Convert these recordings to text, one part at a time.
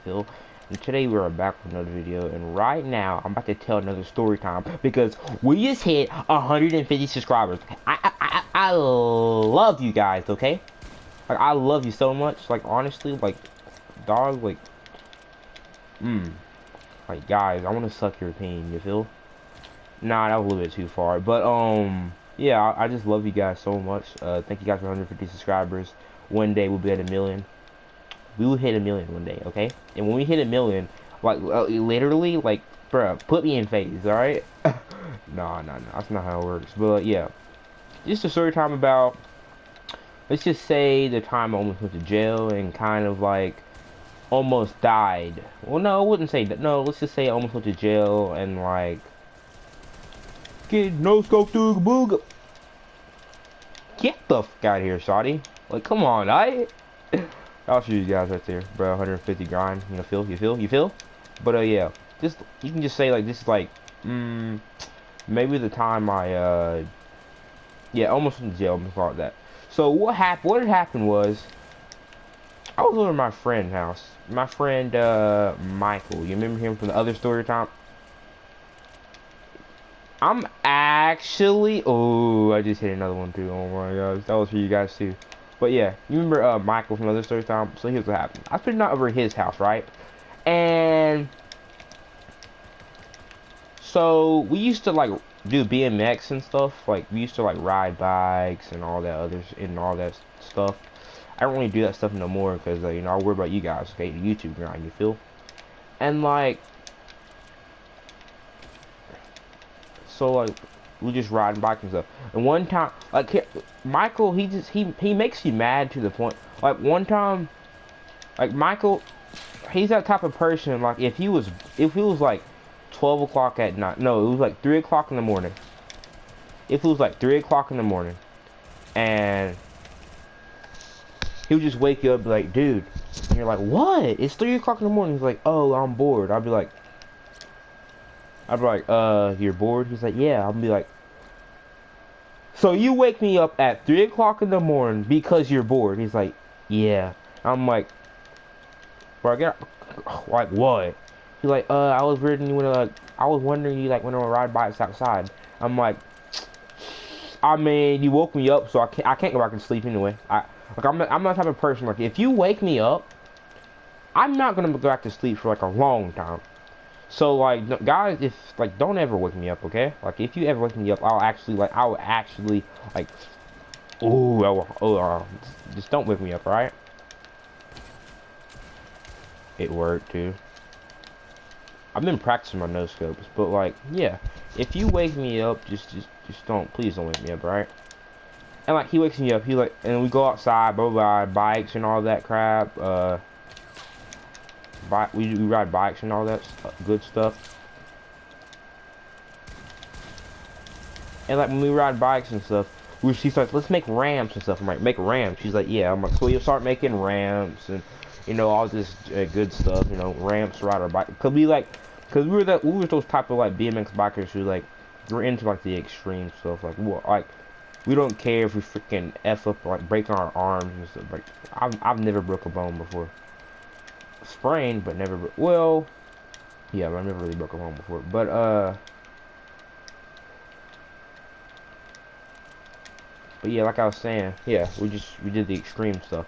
feel? And today we are back with another video, and right now I'm about to tell another story time because we just hit 150 subscribers. I love you guys, okay? Like, I love you so much. Like, honestly, like, dog, like, like, guys, I want to suck your pain, you feel? Nah, that was a little bit too far, but yeah, I just love you guys so much. Thank you guys for 150 subscribers. One day we'll be at 1,000,000. We will hit 1,000,000 one day, okay? And when we hit 1,000,000, like, literally, like, bruh, put me in phase, alright? Nah, that's not how it works. But yeah, just a story time about, let's just say the time I almost went to jail and kind of like almost died. Well, no, I wouldn't say that. No, let's just say I almost went to jail and like get no scope through the boog. Get the fuck out of here, shawty. Like, come on, I'll show you guys right there, bro. 150 grind. You know, you feel? But yeah, just you can just say like this is like, maybe the time I yeah, almost went to jail, almost like that. So what happened? What had happened was I was over at my friend's house. My friend Michael. You remember him from the other story time? I'm actually, oh, I just hit another one too. Oh my gosh, that was for you guys too. But yeah, you remember Michael from other story time? So here's what happened. I spent the night over at his house, right? And so we used to like do BMX and stuff. Like we used to like ride bikes and all that stuff. I don't really do that stuff no more because you know, I worry about you guys, okay? The YouTube grind, you feel? And like, so like we just riding bikes and stuff. And one time, like Michael, he makes you mad to the point. Like one time, like Michael, he's that type of person. Like if he was like 12 o'clock at night, no, it was like 3 o'clock in the morning. If it was like 3 o'clock in the morning, and he would just wake you up, be like, dude, and you're like, what? It's 3 o'clock in the morning. He's like, oh, I'm bored. I'd be like, you're bored? He's like, yeah. I'll be like, so you wake me up at 3 o'clock in the morning because you're bored? He's like, yeah. I'm like, bro, I get, like, what? He's like, I was wondering you like when I ride bikes outside. I'm like, I mean, you woke me up, so I can't go back and sleep anyway. I'm not the type of person, like, if you wake me up, I'm not gonna go back to sleep for like a long time. So like, guys, if like, don't ever wake me up, okay? Like, if you ever wake me up, I will actually like, just don't wake me up, alright? It worked too. I've been practicing my no scopes, but like, yeah, if you wake me up, just please don't wake me up, alright? And like, he wakes me up, and we go outside, blah blah, bikes and all that crap. We ride bikes and all that good stuff. And like when we ride bikes and stuff, she's like, let's make ramps and stuff. I'm like, make ramps. She's like, yeah. I'm like, so you'll start making ramps and you know all this good stuff. You know, ramps to ride our bike. Cause we were those type of like BMX bikers who like we're into like the extreme stuff. Like we don't care if we freaking F up, like break our arms and stuff. Like I've never broke a bone before. Sprained, but never. Well, yeah, I never really broke a bone before. But yeah, like I was saying, yeah, we did the extreme stuff,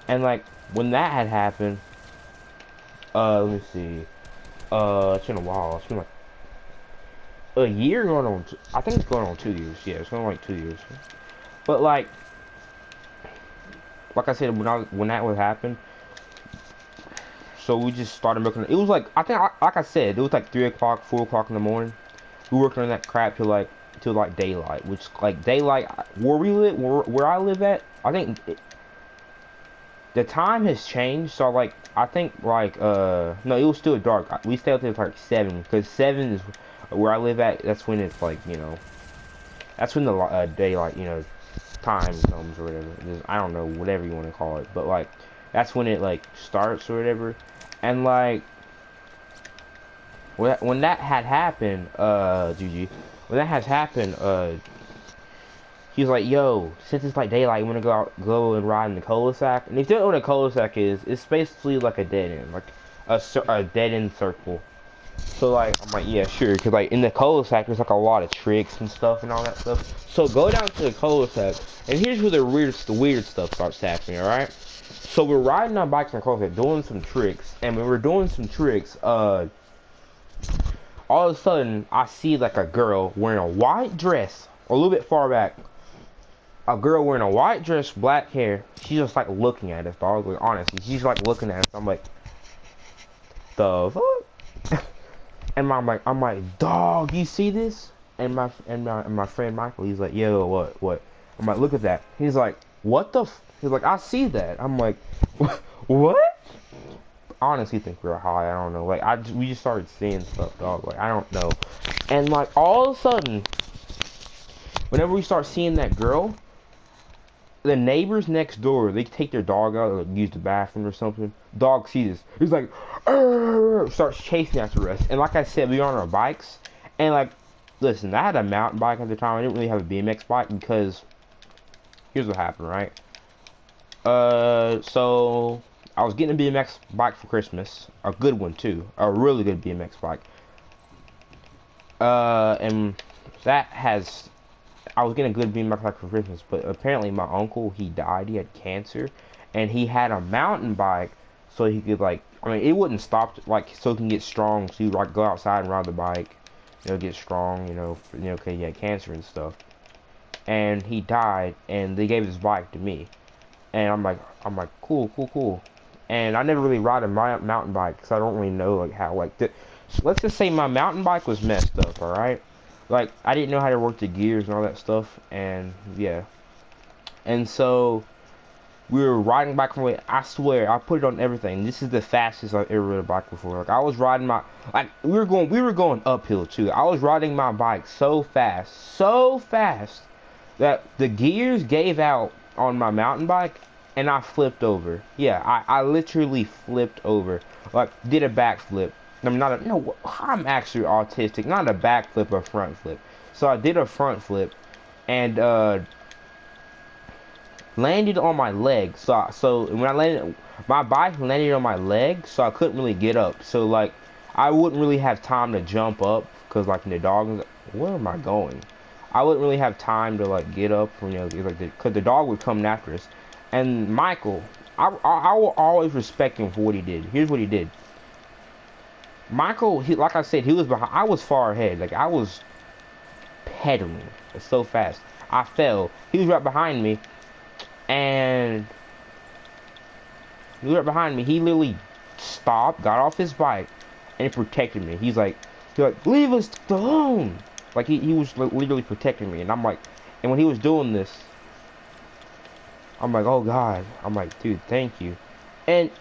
and like when that had happened, let me see, it's been a while. It's been like a year going on. I think it's going on 2 years. Yeah, it's going on like 2 years. But like I said, when that would happen. So we just started working. It was like, I think, like I said, it was like 3 o'clock, 4 o'clock in the morning. We worked on that crap till like daylight, which like daylight where I live at. I think the time has changed. So like, I think like no, it was still dark. We stayed up till like 7 because 7 is where I live at. That's when it's like, you know, that's when the daylight, you know, time comes or whatever. I don't know, whatever you want to call it, but like that's when it like starts or whatever. And like when that had happened, GG, when that has happened, he was like, yo, since it's like daylight, you wanna go and ride in the cul-de-sac? And if you don't know what a cul-de-sac is, it's basically like a dead end. Like a dead end circle. So like I'm like, yeah, sure, cause like in the cul-de-sac there's like a lot of tricks and stuff and all that stuff. So go down to the cul-de-sac, and here's where the weird stuff starts happening. All right. So we're riding our bikes in the cul-de-sac, doing some tricks, and when we're doing some tricks, all of a sudden I see like a girl wearing a white dress, a little bit far back. A girl wearing a white dress, black hair. She's just like looking at us, dog. Like, honestly, she's like looking at us. I'm like, the fuck? And I'm like, dog, you see this? And my friend Michael, he's like, yo, what? I'm like, look at that. He's like, what the? He's like, I see that. I'm like, what? I honestly think we're high. I don't know. Like, we just started seeing stuff, dog. Like, I don't know. And like all of a sudden, whenever we start seeing that girl, the neighbors next door, they take their dog out or use the bathroom or something. Dog sees us. He's like, "Arr!" Starts chasing after us. And like I said, we were on our bikes. And like, listen, I had a mountain bike at the time. I didn't really have a BMX bike because here's what happened, right? So I was getting a BMX bike for Christmas. A good one too. A really good BMX bike. And that has... I was getting a good BMX bike for Christmas, but apparently my uncle, he died. He had cancer, and he had a mountain bike so he could like, I mean, it wouldn't stop like so he can get strong. So he like go outside and ride the bike, you know, get strong, you know, okay, he had cancer and stuff. And he died, and they gave his bike to me, and I'm like, cool. And I never really ride a mountain bike because I don't really know like how like let's just say my mountain bike was messed up, all right. Like, I didn't know how to work the gears and all that stuff, and yeah. And so, we were riding back from way, I swear, I put it on everything. This is the fastest I've ever ridden a bike before. Like, I was riding my, like, we were going uphill, too. I was riding my bike so fast, that the gears gave out on my mountain bike, and I flipped over. Yeah, I literally flipped over. Like, did a backflip. I'm actually autistic. Not a backflip, a front flip. So I did a front flip, and landed on my leg. So when I landed, my bike landed on my leg, so I couldn't really get up. So like, I wouldn't really have time to jump up, cause like the dog was like, where am I going? I wouldn't really have time to like get up, you know, like cause the dog would come after us. And Michael, I will always respect him for what he did. Here's what he did. Michael, like I said, he was behind. I was far ahead. Like, I was pedaling so fast. I fell. He was right behind me. And he literally stopped, got off his bike, and protected me. He's like, leave us alone. Like, he was literally protecting me. And I'm like, and when he was doing this, I'm like, oh God. I'm like, dude, thank you. And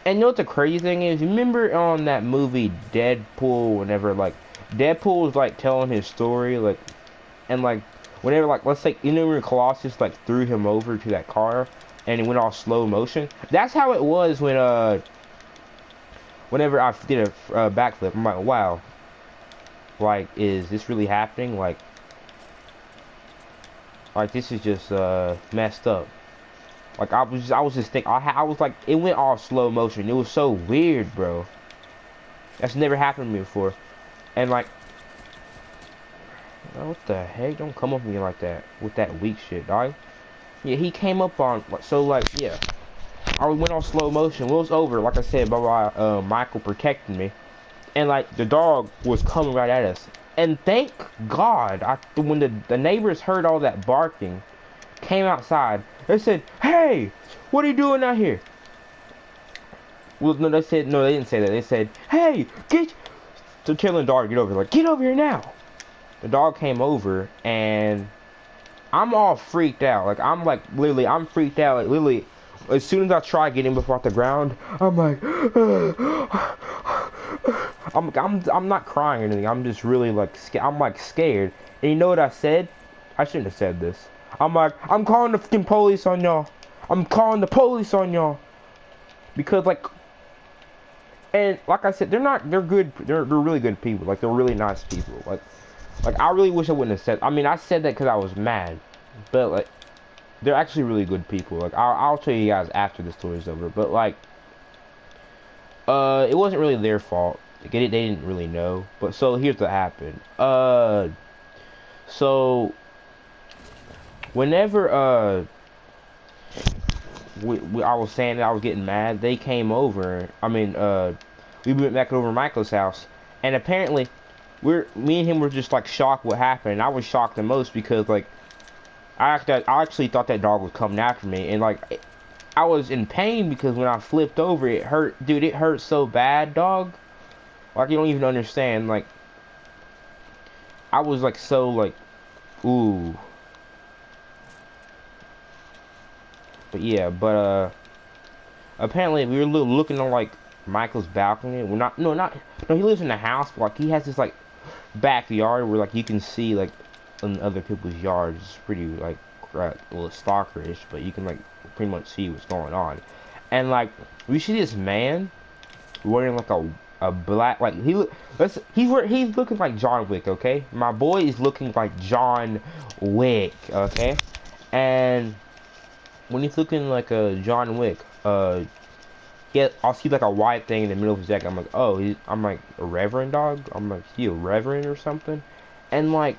you know what the crazy thing is? Remember on that movie Deadpool, whenever like Deadpool was like telling his story, like, and like whenever like let's say, you know, when Colossus like threw him over to that car and it went all slow motion. That's how it was when whenever I did a backflip. I'm like, wow, like, is this really happening? Like this is just messed up. Like, I was just thinking, I was like, it went all slow motion. It was so weird, bro. That's never happened to me before. And like, oh, what the heck? Don't come up with me like that with that weak shit, dog. Yeah, he came up on, so like, yeah. I went on slow motion. When it was over, like I said, by Michael protecting me. And like, the dog was coming right at us. And thank God, when the neighbors heard all that barking, came outside. They said, "Hey, what are you doing out here?" Well, no, they didn't say that. They said, "Hey, to telling the dog to get over here. Like, get over here now." The dog came over, and I'm all freaked out. Like, I'm freaked out. Like, literally, as soon as I try getting up off the ground, I'm like, I'm not crying or anything. I'm just really like, I'm like scared. And you know what I said? I shouldn't have said this. I'm like, I'm calling the fucking police on y'all. I'm calling the police on y'all. Because like, and like I said, they're good. They're really good people. Like, they're really nice people. Like I really wish I wouldn't have said. I mean, I said that because I was mad. But like, they're actually really good people. Like, I'll tell you guys after the story's over. But like, It wasn't really their fault. They didn't really know. But so here's what happened. So whenever I was saying that I was getting mad, they came over. I mean, we went back over to Michael's house, and apparently, me and him were just like shocked what happened. And I was shocked the most because like I actually thought that dog was coming after me, and like I was in pain because when I flipped over, it hurt, dude. It hurt so bad, dog. Like you don't even understand. Like I was like so like, ooh. But yeah, apparently we were looking on like Michael's balcony. We're not, no. He lives in a house, but like he has this like backyard where like you can see like in other people's yards. It's pretty like well, it's stalkerish, but you can like pretty much see what's going on. And like we see this man wearing like a black like he's looking like John Wick. Okay, my boy is looking like John Wick. Okay, and when he's looking like a John Wick, yeah, I'll see like a white thing in the middle of his jacket. I'm like, oh, I'm like a reverend dog. I'm like, he a reverend or something, and like,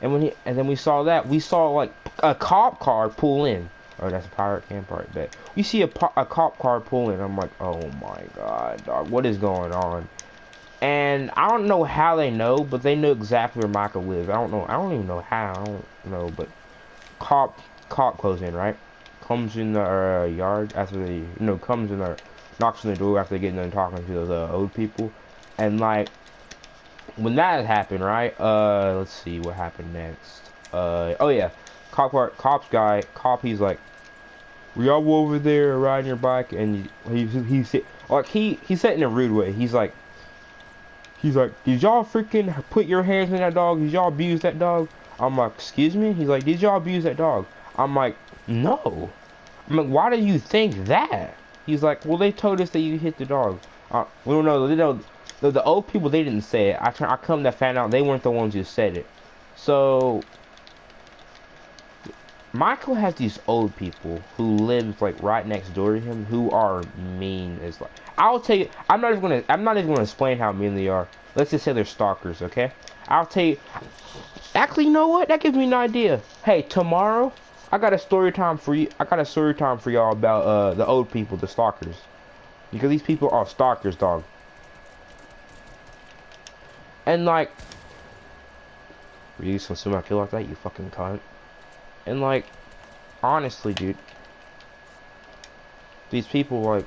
and then we saw like a cop car pull in. Oh, that's a pirate camp right there. We see a cop car pull in. I'm like, oh my god, dog, what is going on? And I don't know how they know, but they know exactly where Michael lives. I don't know. I don't even know how. I don't know, but cop goes in, right? Comes in the yard after they, comes in there, knocks on the door after they get done talking to those old people, and like when that happened, right? Let's see what happened next. Oh yeah, he's like, we all over there riding your bike, and he said in a rude way. He's like, did y'all freaking put your hands on that dog? Did y'all abuse that dog? I'm like, excuse me? He's like, did y'all abuse that dog? I'm like, no. I'm like, why do you think that? He's like, well, they told us that you hit the dog. We don't know. The old people, they didn't say it. I come to find out they weren't the ones who said it. So, Michael has these old people who live like right next door to him who are mean as like. I'll tell you, I'm not even gonna explain how mean they are. Let's just say they're stalkers, okay? I'll tell you. Actually, you know what? That gives me an idea. Hey, tomorrow I got a story time for you. I got a story time for y'all about the old people, the stalkers, because these people are stalkers, dog. And like, you just gonna assume I feel like that, you fucking cunt. And like, honestly, dude, these people like,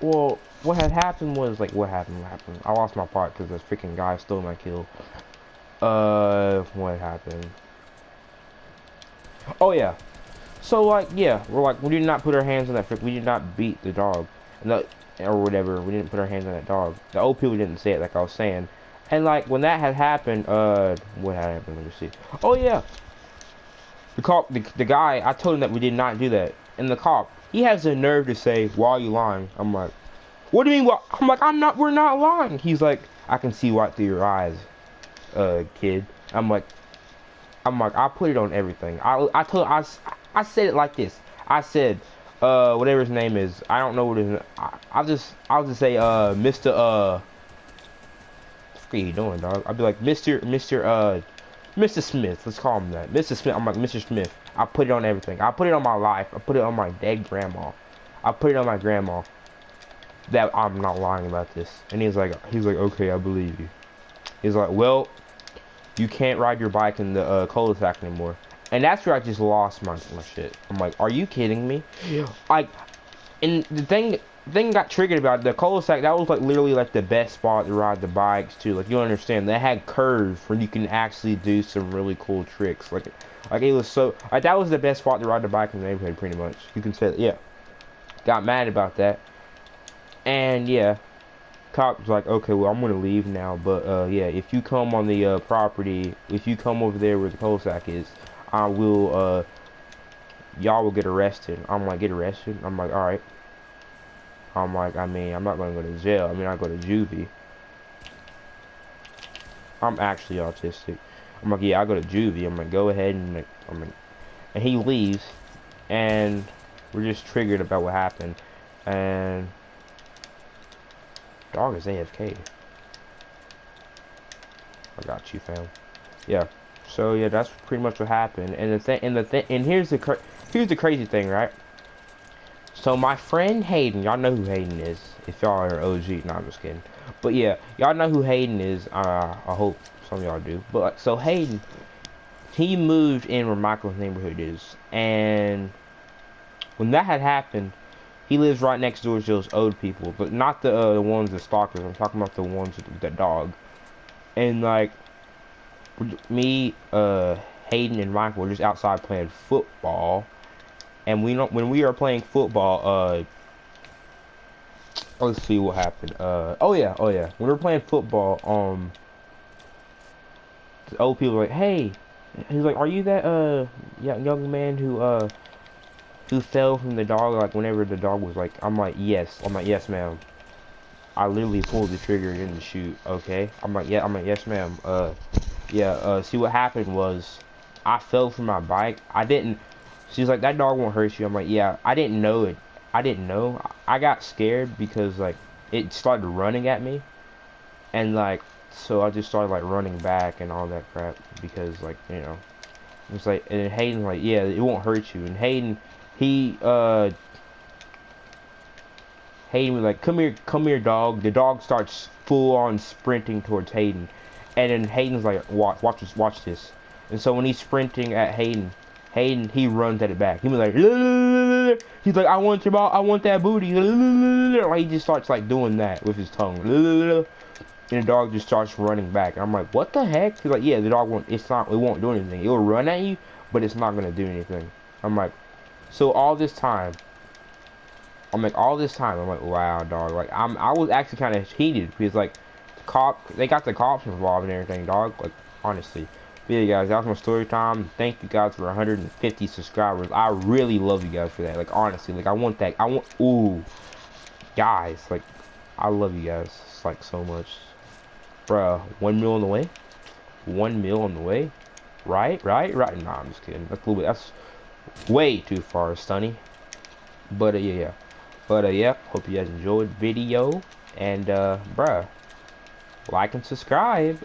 well, what had happened was like, what happened? I lost my part because this freaking guy stole my kill. What happened? Oh yeah. So like, yeah, we did not put our hands on that. We did not beat the dog, or whatever. We didn't put our hands on that dog. The old people didn't say it, like I was saying. And like when that had happened, what had happened? Let me see. Oh yeah. The cop, the guy, I told him that we did not do that. And the cop, he has the nerve to say, why are you lying? I'm like, what do you mean? What? I'm like, we're not lying. He's like, I can see right through your eyes, kid. I'm like, I put it on everything. I said it like this. I said, whatever his name is. I don't know what his. I'll just say, Mr. What are you doing, dog? I'll be like, Mr. Smith. Let's call him that. Mr. Smith. I'm like, Mr. Smith. I put it on everything. I put it on my life. I put it on my dead grandma. I put it on my grandma. That I'm not lying about this. And he's like, okay, I believe you. He's like, well, you can't ride your bike in the cul-de-sac anymore. And that's where I just lost my shit. I'm like, are you kidding me? Yeah. Like, and the thing got triggered about it, the cul-de-sac. That was like literally like the best spot to ride the bikes too. Like you understand, they had curves where you can actually do some really cool tricks. Like it was so like that was the best spot to ride the bike in the neighborhood, pretty much. You can say that. Yeah. Got mad about that. And yeah. Cop's like, okay, well, I'm gonna leave now, but yeah, if you come on the property, if you come over there where the cul-de-sac is, I will y'all will get arrested. I'm like, get arrested? I'm like, alright. I'm like, I mean, I'm not gonna go to jail. I mean, I go to juvie. I'm actually autistic. I'm like, yeah, I go to juvie. I'm like, go ahead and like, and he leaves, and We're just triggered about what happened. And dog is AFK. I got you, fam. Yeah. So yeah, that's pretty much what happened. And here's the crazy thing, right? So my friend Hayden, y'all know who Hayden is. If y'all are OG, no, I'm just kidding. But yeah, y'all know who Hayden is. I hope some of y'all do. But so Hayden, he moved in where Michael's neighborhood is, and when that had happened, he lives right next door to those old people, but not the ones that stalkers. I'm talking about the ones with the dog. And like me, Hayden and Michael were just outside playing football, and when we are playing football, let's see what happened. Oh yeah. When we were playing football, the old people were like, hey, he's like, are you that young man who fell from the dog? Like whenever the dog was like, I'm like, yes. I'm like, yes, ma'am. I literally pulled the trigger and didn't shoot. Okay. I'm like, yeah. I'm like, yes, ma'am. Yeah. See what happened was, I fell from my bike. I didn't. She's like, that dog won't hurt you. I'm like, yeah. I didn't know it. I didn't know. I got scared because like it started running at me, and like so I just started like running back and all that crap because like it's like, and Hayden like, yeah, it won't hurt you. And he Hayden was like, come here, dog. The dog starts full on sprinting towards Hayden, and then Hayden's like, watch this. And so when he's sprinting at Hayden, he runs at it back. He was like, he's like, I want your ball, I want that booty. Like he just starts like doing that with his tongue. And the dog just starts running back. And I'm like, what the heck? He's like, yeah, the dog won't. It won't do anything. It'll run at you, but it's not gonna do anything. I'm like, so all this time. I'm like, wow, dog. Like, I was actually kind of heated because like, they got the cops involved and everything, dog. Like, honestly. But yeah, guys, that was my story time. Thank you guys for 150 subscribers. I really love you guys for that. Like, honestly, like, ooh, guys, like, I love you guys, it's like so much. Bruh, 1 mil on the way? 1 mil on the way? Right? Nah, I'm just kidding. That's way too far, Stunny. But yeah. But yeah, hope you guys enjoyed the video. And bruh, like and subscribe.